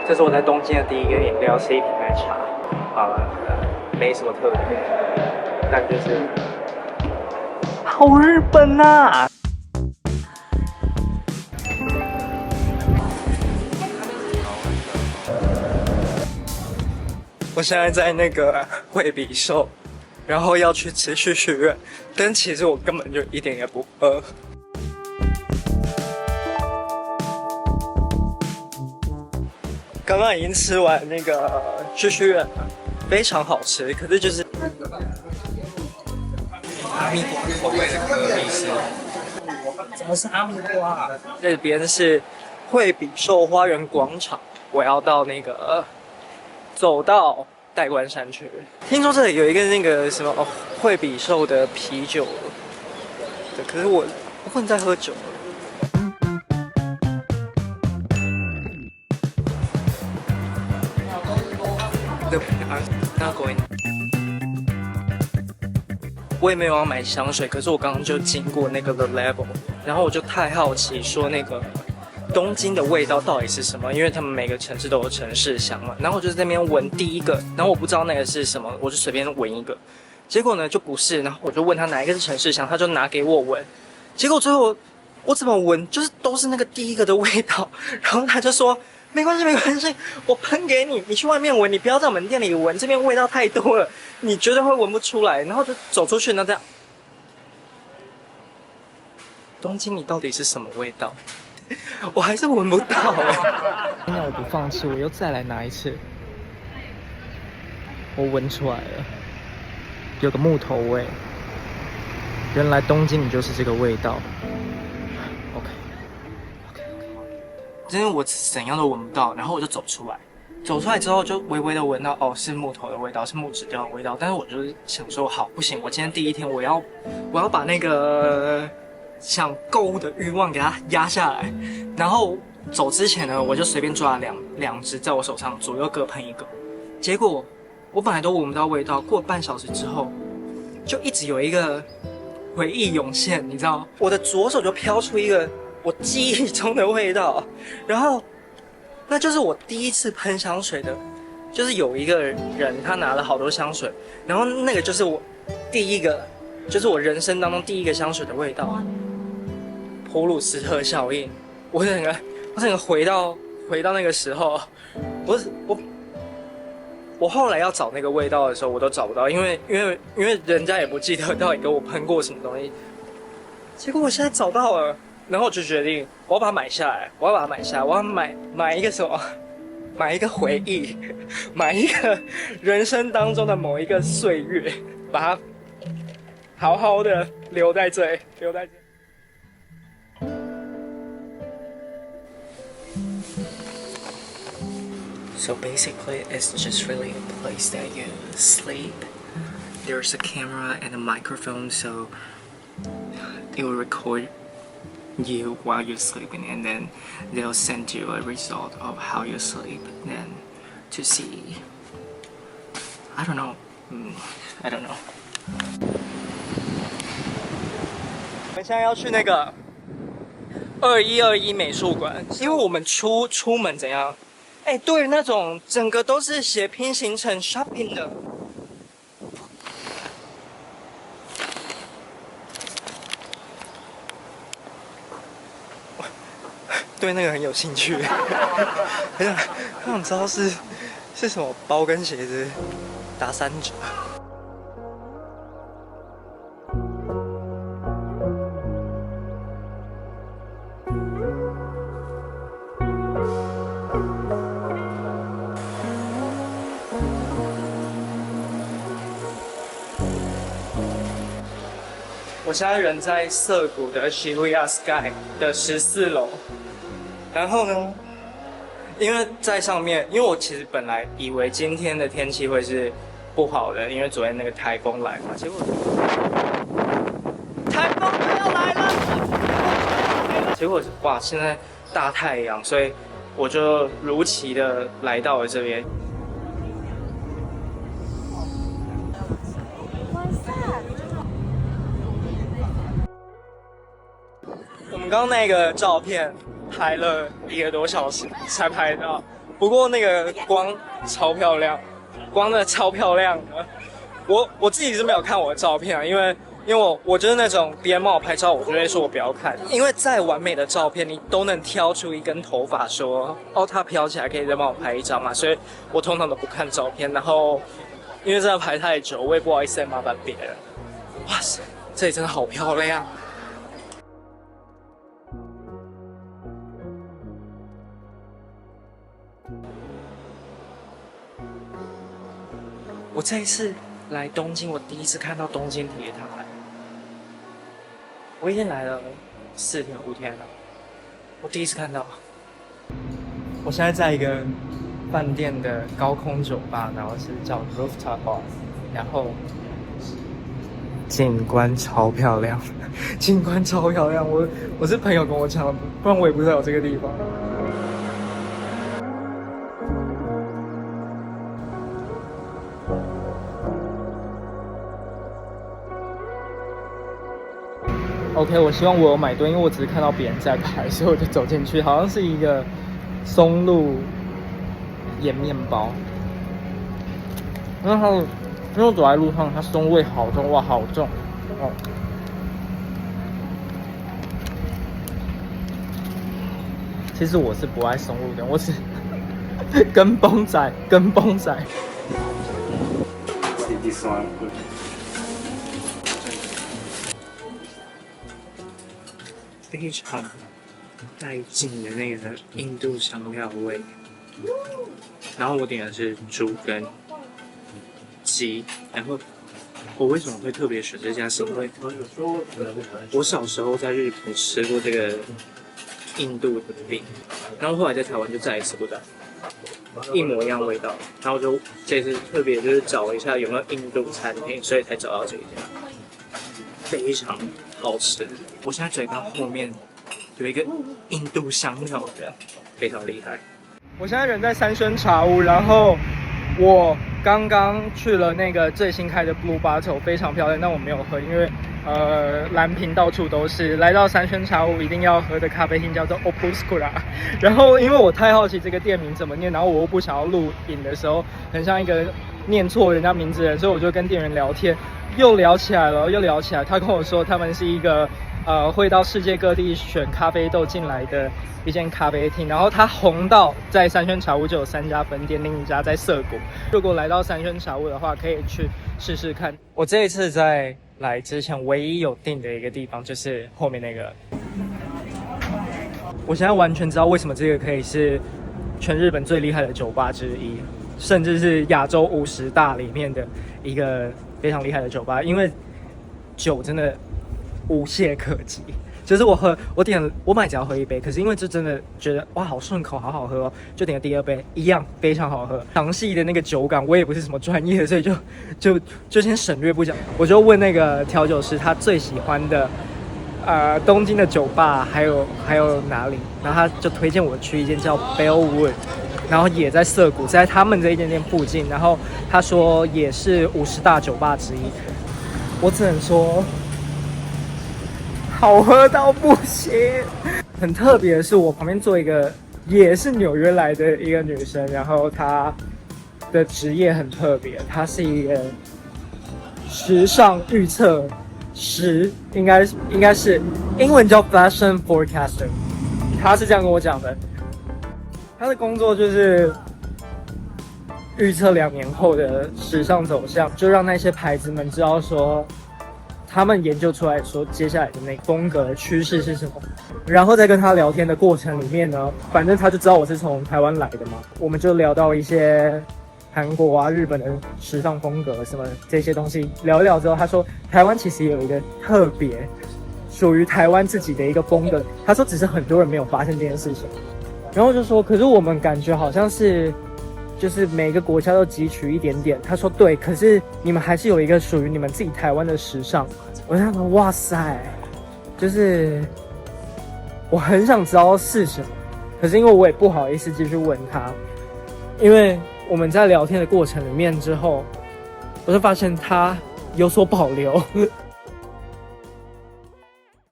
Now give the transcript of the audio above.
这是我在东京的第一个饮料，是一瓶奶茶。没什么特别，但就是好日本啊！我现在在那个惠比寿，然后要去吃旭旭苑，但其实我根本就一点也不饿。刚刚已经吃完那个旭旭苑了，非常好吃，可是就是阿密瓜口味的可比斯。怎么是阿密瓜啊？这边是惠比寿花园广场，我要到那个走到代官山去。听说这里有一个那个什么惠比寿的啤酒，对，可是我不能再喝酒了。我也没有要买香水，可是我刚刚就经过那个 The Level， 然后我就太好奇，说那个东京的味道到底是什么？因为他们每个城市都有城市香嘛。然后我就在那边闻第一个，然后我不知道那个是什么，我就随便闻一个，结果呢就不是，然后我就问他哪一个是城市香，他就拿给我闻，结果最后我怎么闻就是都是那个第一个的味道，然后他就说。没关系，没关系，我喷给你，你去外面闻，你不要在我们店里闻，这边味道太多了，你绝对会闻不出来。然后就走出去，那这样，东京你到底是什么味道？我还是闻不到哎。那我不放弃，我又再来拿一次。我闻出来了，有个木头味。原来东京你就是这个味道。真的我怎样都闻不到，然后我就走出来，走出来之后就微微的闻到，哦，是木头的味道，是木质调的味道。但是我就是想说，好，不行，我今天第一天，我要把那个想购物的欲望给它压下来。然后走之前呢，我就随便抓了两支在我手上，左右各喷一个。结果我本来都闻不到味道，过了半小时之后，就一直有一个回忆涌现，你知道，我的左手就飘出一个。我记忆中的味道，然后那就是我第一次喷香水的，就是有一个人他拿了好多香水，然后那个就是我第一个，就是我人生当中第一个香水的味道，普鲁斯特效应。我整个回到那个时候，我后来要找那个味道的时候，我都找不到，因为人家也不记得到底给我喷过什么东西，结果我现在找到了。然后我就决定，我要把它买下来，我要买一个什么，买一个回忆，买一个人生当中的某一个岁月，把它好好的留在这里。So basically, it's just really a place that you sleep. There's a camera and a microphone, so it will record you while you're sleeping, and then they'll send you a result of how you sleep then to see. I don't know. I don't know. 我们现在要去那个2121美术馆，因为我们出门怎样？哎，对，那种整个都是写拼行程 shopping 的。对那个很有兴趣，很想知道是什么包跟鞋子打3折。我现在人在涩谷的 Shibuya Sky 的14楼。然后呢，因为在上面，因为我其实本来以为今天的天气会是不好的，因为昨天那个台风来嘛，结果台风就要来了，结果哇，现在大太阳，所以我就如期的来到了这边。我们刚刚那个照片拍了1个多小时才拍到，不过那个光超漂亮，光的超漂亮的。我自己是没有看我的照片啊，因为我就是那种别人帮我拍照，我就会说我不要看，因为再完美的照片你都能挑出一根头发说哦它飘起来可以再帮我拍一张嘛，所以我通常都不看照片，然后因为真的排太久，我也不好意思再麻烦别人。哇塞，这里真的好漂亮。我这一次来东京，我第一次看到东京铁塔。我已经来了4天5天了，我第一次看到。我现在在一个饭店的高空酒吧，然后是叫 Rooftop Bar， 然后景观超漂亮，景观超漂亮。我是朋友跟我讲的，不然我也不知道有这个地方。OK， 我希望我有买对，因为我只是看到别人在排，所以我就走进去，好像是一个松露盐面包。因为我走在路上，它松味好重，哇，好重哦！其实我是不爱松露的，我是跟风仔。非常带劲的那个印度香料味，然后我点的是猪跟鸡，然后我为什么会特别选这家，是因为我小时候在日本吃过这个印度的饼，然后后来在台湾就再也吃不到一模一样味道，然后就这次特别就是找了一下有没有印度餐厅，所以才找到这一家，非常好吃。我现在嘴巴后面有一个印度香料的，非常厉害。我现在人在三轩茶屋，然后我刚刚去了那个最新开的 Blue Bottle， 非常漂亮，但我没有喝，因为蓝瓶到处都是。来到三轩茶屋一定要喝的咖啡厅叫做 Opuscula， 然后因为我太好奇这个店名怎么念，然后我又不想要录影的时候很像一个念错人家名字的人，所以我就跟店员聊天，又聊起来。他跟我说他们是一个会到世界各地选咖啡豆进来的一间咖啡厅，然后它红到在三轩茶屋就有3家分店，另一家在涩谷。如果来到三轩茶屋的话，可以去试试看。我这一次在来之前唯一有订的一个地方就是后面那个，我现在完全知道为什么这个可以是全日本最厉害的酒吧之一，甚至是亚洲50大里面的一个非常厉害的酒吧，因为酒真的无懈可击。就是我买只要喝一杯，可是因为这真的觉得哇好顺口，好好喝哦，就点了第2杯，一样非常好喝。详细的那个酒感我也不是什么专业的，所以就先省略不讲。我就问那个调酒师他最喜欢的东京的酒吧还有哪里，然后他就推荐我去一间叫 Bellwood， 然后也在涩谷，在他们这一间店附近，然后他说也是50大酒吧之一。我只能说好喝到不行。很特别的是，我旁边坐一个也是纽约来的一个女生，然后她的职业很特别，她是一个时尚预测师，应该是英文叫 fashion forecaster， 她是这样跟我讲的。她的工作就是预测2年后的时尚走向，就让那些牌子们知道说他们研究出来说接下来的那个风格趋势是什么。然后在跟他聊天的过程里面呢，反正他就知道我是从台湾来的嘛，我们就聊到一些韩国啊日本的时尚风格什么这些东西，聊一聊之后他说台湾其实也有一个特别属于台湾自己的一个风格，他说只是很多人没有发现这件事情。然后就说可是我们感觉好像是就是每个国家都汲取一点点。他说对，可是你们还是有一个属于你们自己台湾的时尚。我就想说哇塞，就是我很想知道是什么，可是因为我也不好意思继续问他，因为我们在聊天的过程里面之后，我就发现他有所保留。